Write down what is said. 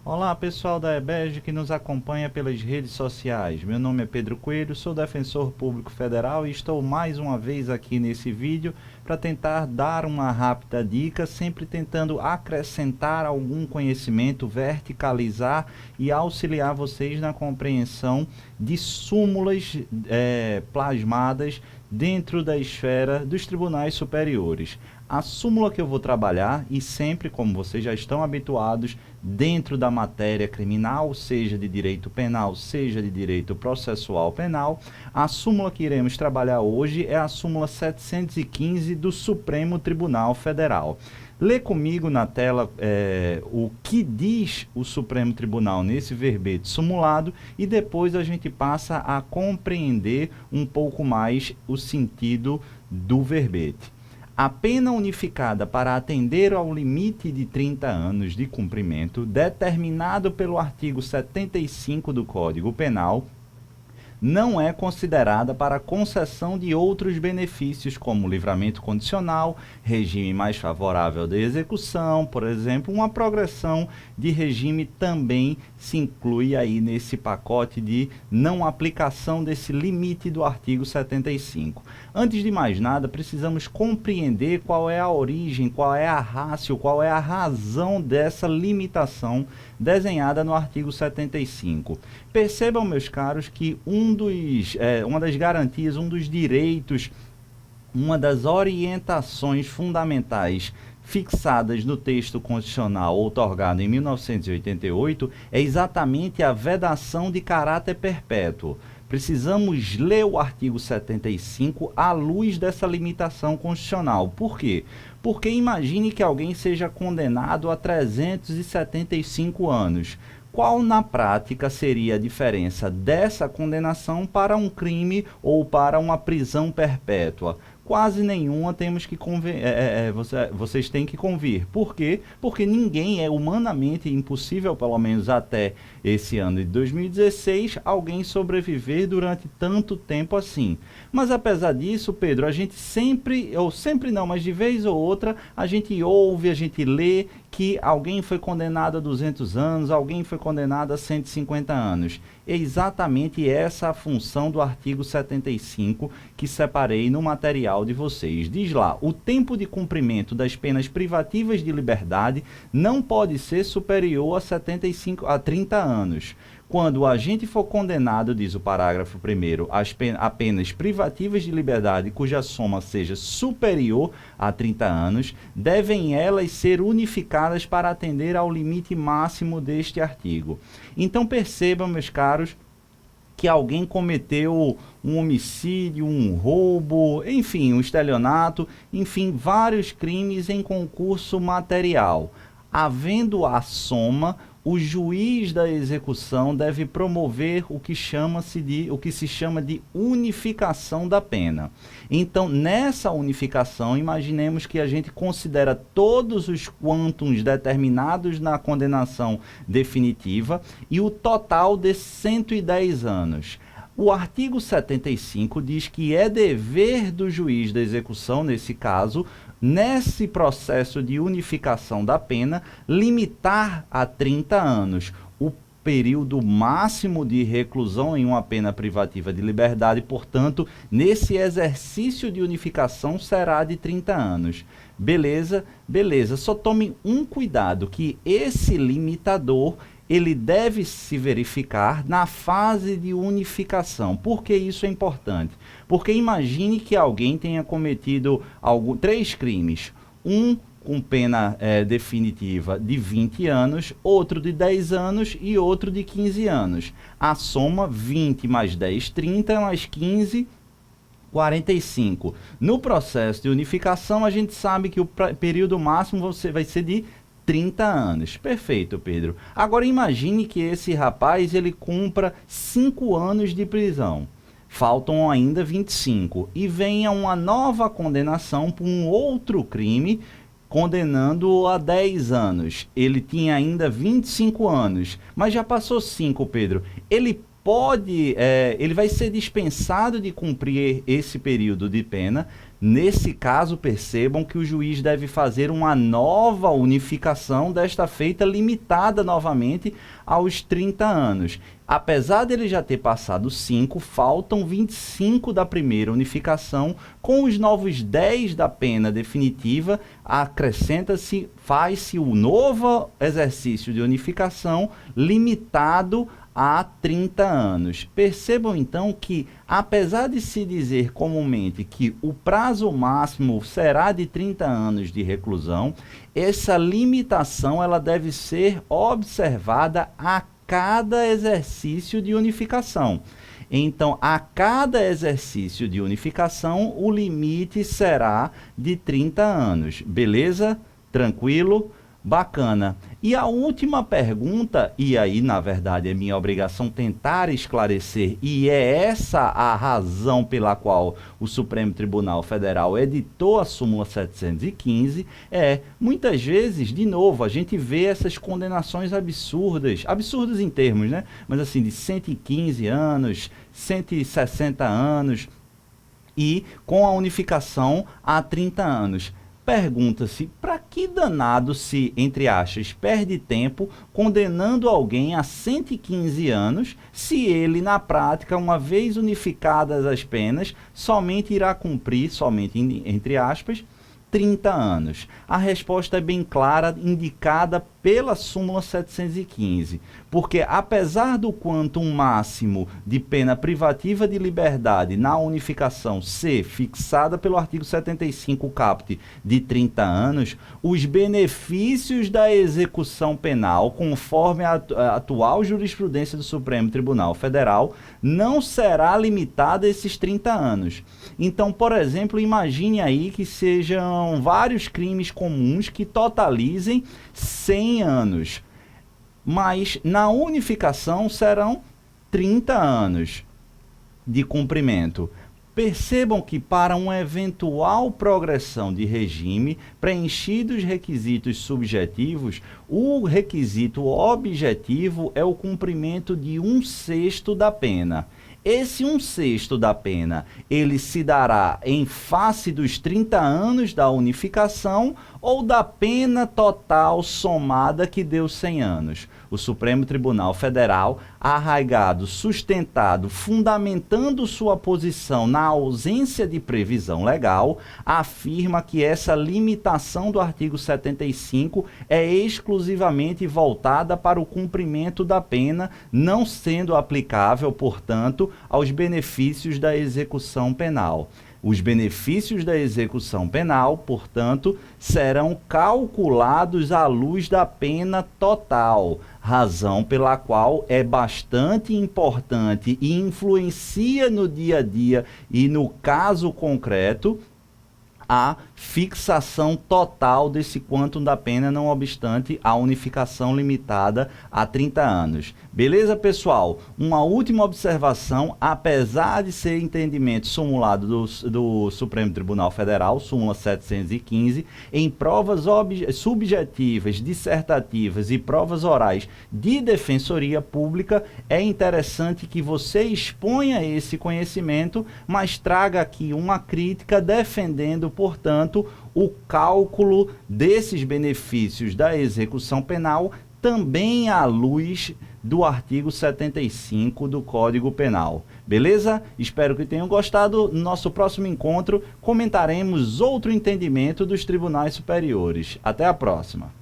Olá pessoal da EBERJ que nos acompanha pelas redes sociais. Meu nome é Pedro Coelho, sou defensor público federal e estou mais uma vez aqui nesse vídeo para tentar dar uma rápida dica, sempre tentando acrescentar algum conhecimento, verticalizar e auxiliar vocês na compreensão de súmulas plasmadas dentro da esfera dos tribunais superiores. A súmula que eu vou trabalhar, e sempre, como vocês já estão habituados, dentro da matéria criminal, seja de direito penal, seja de direito processual penal, a súmula que iremos trabalhar hoje é a súmula 715 do Supremo Tribunal Federal. Lê comigo na tela o que diz o Supremo Tribunal nesse verbete sumulado e depois a gente passa a compreender um pouco mais o sentido do verbete. A pena unificada para atender ao limite de 30 anos de cumprimento, determinado pelo artigo 75 do Código Penal, não é considerada para concessão de outros benefícios, como livramento condicional, regime mais favorável de execução, por exemplo, uma progressão de regime também se inclui aí nesse pacote de não aplicação desse limite do artigo 75. Antes de mais nada, precisamos compreender qual é a origem, qual é a ratio, qual é a razão dessa limitação desenhada no artigo 75. Percebam, meus caros, que uma das garantias, um dos direitos, uma das orientações fundamentais fixadas no texto constitucional outorgado em 1988 é exatamente a vedação de caráter perpétuo. Precisamos ler o artigo 75 à luz dessa limitação constitucional. Por quê? Porque imagine que alguém seja condenado a 375 anos. Qual na prática seria a diferença dessa condenação para um crime ou para uma prisão perpétua? Quase nenhuma, temos que vocês têm que convir. Por quê? Porque ninguém é humanamente impossível, pelo menos até esse ano de 2016, alguém sobreviver durante tanto tempo assim. Mas apesar disso, Pedro, a gente sempre não, mas de vez ou outra, a gente ouve, a gente lê que alguém foi condenado a 200 anos, alguém foi condenado a 150 anos. É exatamente essa a função do artigo 75 que separei no material de vocês. Diz lá, o tempo de cumprimento das penas privativas de liberdade não pode ser superior a 30 anos. Quando o agente for condenado, diz o parágrafo 1º, a penas privativas de liberdade cuja soma seja superior a 30 anos, devem elas ser unificadas para atender ao limite máximo deste artigo. Então percebam, meus caros, que alguém cometeu um homicídio, um roubo, enfim, um estelionato, enfim, vários crimes em concurso material. Havendo a soma, o juiz da execução deve promover o que se chama de unificação da pena. Então, nessa unificação, imaginemos que a gente considera todos os quantums determinados na condenação definitiva e o total de 110 anos. O artigo 75 diz que é dever do juiz da execução, nesse caso, nesse processo de unificação da pena, limitar a 30 anos o período máximo de reclusão em uma pena privativa de liberdade, portanto, nesse exercício de unificação será de 30 anos. Beleza? Beleza. Só tome um cuidado, que esse limitador ele deve se verificar na fase de unificação. Por que isso é importante? Porque imagine que alguém tenha cometido 3 crimes. Um com pena definitiva de 20 anos, outro de 10 anos e outro de 15 anos. A soma 20 mais 10, 30, mais 15, 45. No processo de unificação, a gente sabe que o período máximo vai ser de 30 anos. Perfeito, Pedro. Agora imagine que esse rapaz ele cumpra 5 anos de prisão. Faltam ainda 25. E venha uma nova condenação por um outro crime, condenando-o a 10 anos. Ele tinha ainda 25 anos, mas já passou 5, Pedro. Ele ele vai ser dispensado de cumprir esse período de pena. Nesse caso, percebam que o juiz deve fazer uma nova unificação, desta feita limitada novamente aos 30 anos. Apesar dele já ter passado 5, faltam 25 da primeira unificação. Com os novos 10 da pena definitiva, acrescenta-se, faz-se o novo exercício de unificação limitado a 30 anos. Percebam então que, apesar de se dizer comumente que o prazo máximo será de 30 anos de reclusão, essa limitação ela deve ser observada a cada exercício de unificação. Então, a cada exercício de unificação, o limite será de 30 anos. Beleza? Tranquilo? Bacana. E a última pergunta, e aí na verdade é minha obrigação tentar esclarecer, e é essa a razão pela qual o Supremo Tribunal Federal editou a súmula 715, muitas vezes, de novo, a gente vê essas condenações absurdas em termos, né? Mas assim, de 115 anos, 160 anos, e com a unificação a 30 anos. Pergunta-se, para que danado se, entre aspas, perde tempo condenando alguém a 115 anos, se ele, na prática, uma vez unificadas as penas, somente irá cumprir, somente entre aspas, 30 anos? A resposta é bem clara, indicada pela súmula 715, porque apesar do quantum máximo de pena privativa de liberdade na unificação ser fixada pelo artigo 75 caput de 30 anos, os benefícios da execução penal, conforme a atual jurisprudência do Supremo Tribunal Federal, não será limitada a esses 30 anos. Então, por exemplo, imagine aí que sejam vários crimes comuns que totalizem 100 anos, mas na unificação serão 30 anos de cumprimento. Percebam que para uma eventual progressão de regime, preenchidos os requisitos subjetivos, o requisito objetivo é o cumprimento de 1/6 da pena. Esse 1/6 da pena, ele se dará em face dos 30 anos da unificação ou da pena total somada que deu 100 anos. O Supremo Tribunal Federal, arraigado, sustentado, fundamentando sua posição na ausência de previsão legal, afirma que essa limitação do artigo 75 é exclusivamente voltada para o cumprimento da pena, não sendo aplicável, portanto, aos benefícios da execução penal. Os benefícios da execução penal, portanto, serão calculados à luz da pena total, razão pela qual é bastante importante e influencia no dia a dia e no caso concreto a fixação total desse quantum da pena, não obstante a unificação limitada a 30 anos. Beleza, pessoal? Uma última observação: apesar de ser entendimento sumulado do Supremo Tribunal Federal, súmula 715, em provas subjetivas, dissertativas e provas orais de defensoria pública, é interessante que você exponha esse conhecimento, mas traga aqui uma crítica defendendo, portanto, o cálculo desses benefícios da execução penal também à luz do artigo 75 do Código Penal. Beleza? Espero que tenham gostado. No nosso próximo encontro, comentaremos outro entendimento dos tribunais superiores. Até a próxima.